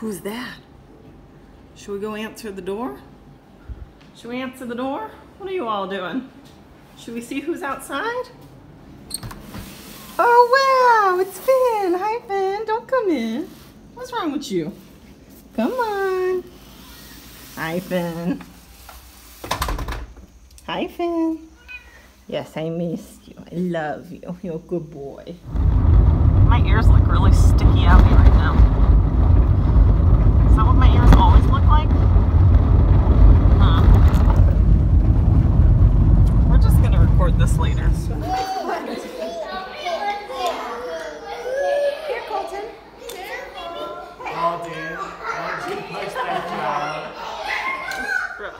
Who's that? Should we go answer the door? Should we answer the door? What are you all doing? Should we see who's outside? Oh wow, it's Finn. Hi Finn, don't come in. What's wrong with you? Come on. Hi Finn. Hi Finn. Yes, I missed you. I love you. You're a good boy. My ears look really sticky out me right now. Is that what my ears always look like? Huh. We're just gonna record this later. So. Here, Colton. Oh, dude. Why don't you push that job?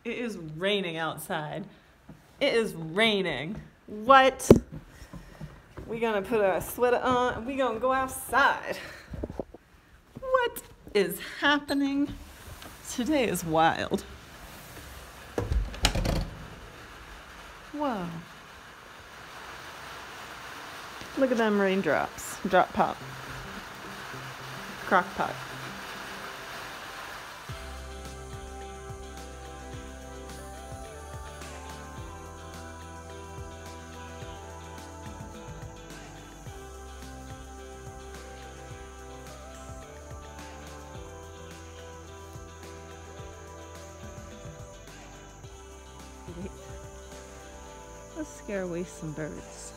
It is raining outside. It is raining. What? We gonna put our sweater on and we gonna go outside. What is happening? Today is wild. Whoa. Look at them raindrops. Drop pop. Crock pot. Let's scare away some birds.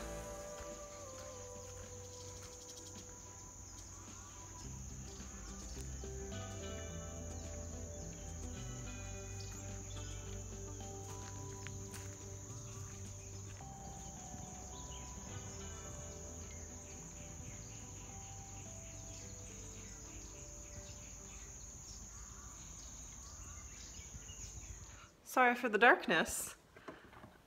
Sorry for the darkness.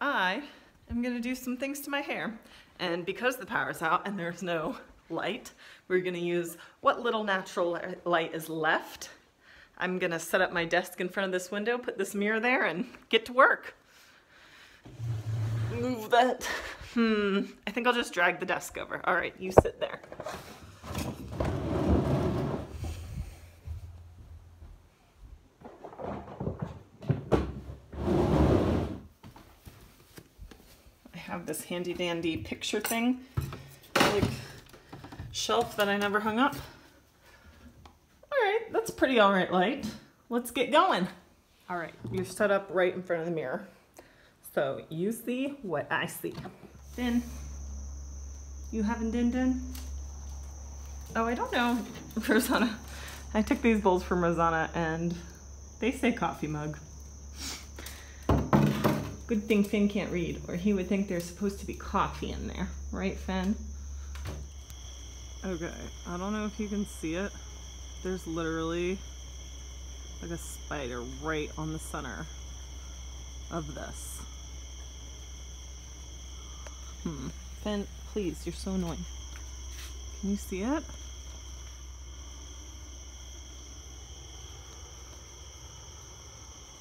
I am gonna do some things to my hair. And because the power's out and there's no light, we're gonna use what little natural light is left. I'm gonna set up my desk in front of this window, put this mirror there, and get to work. Move that. I think I'll just drag the desk over. All right, you sit there. Have this handy dandy picture thing, like shelf that I never hung up. All right, that's pretty all right light. Let's get going. All right, you're set up right in front of the mirror. So you see what I see. Din, you having din din? Oh, I don't know, Rosanna. I took these bowls from Rosanna and they say coffee mug. Good thing Finn can't read, or he would think there's supposed to be coffee in there. Right, Finn? Okay, I don't know if you can see it. There's literally like a spider right on the center of this. Finn, please, you're so annoying. Can you see it?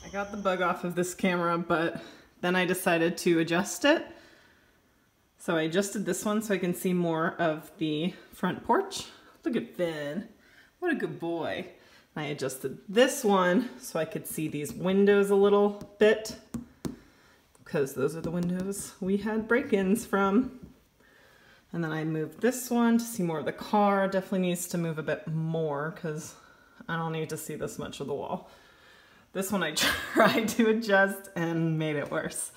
I got the bug off of this camera, but then I decided to adjust it. So I adjusted this one so I can see more of the front porch. Look at Finn. What a good boy. I adjusted this one so I could see these windows a little bit, because those are the windows we had break-ins from. And then I moved this one to see more of the car. Definitely needs to move a bit more because I don't need to see this much of the wall. This one I tried to adjust and made it worse.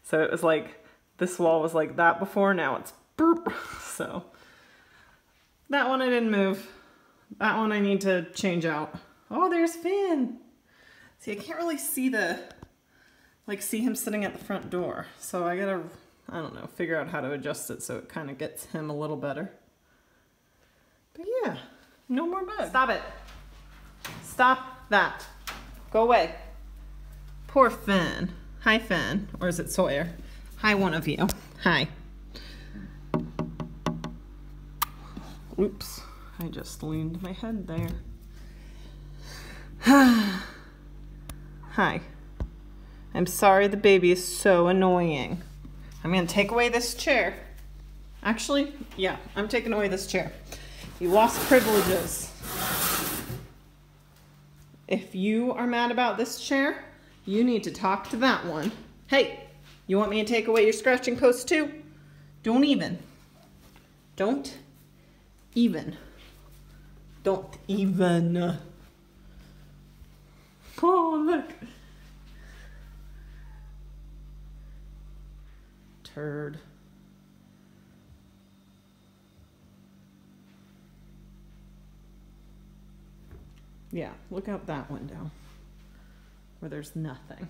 So it was like, this wall was like that before, now it's burp. So that one I didn't move. That one I need to change out. Oh, there's Finn. See, I can't really see see him sitting at the front door. So I gotta, I don't know, figure out how to adjust it so it kind of gets him a little better. But yeah, no more bugs. Stop it. Stop that. Go away. Poor Finn. Hi, Finn. Or is it Sawyer? Hi, one of you. Hi. Oops. I just leaned my head there. Hi. I'm sorry the baby is so annoying. I'm gonna take away this chair. Actually, yeah, I'm taking away this chair. You lost privileges. If you are mad about this chair, you need to talk to that one. Hey, you want me to take away your scratching post too? Don't even. Don't even. Don't even. Oh, look. Turd. Yeah, look out that window where there's nothing.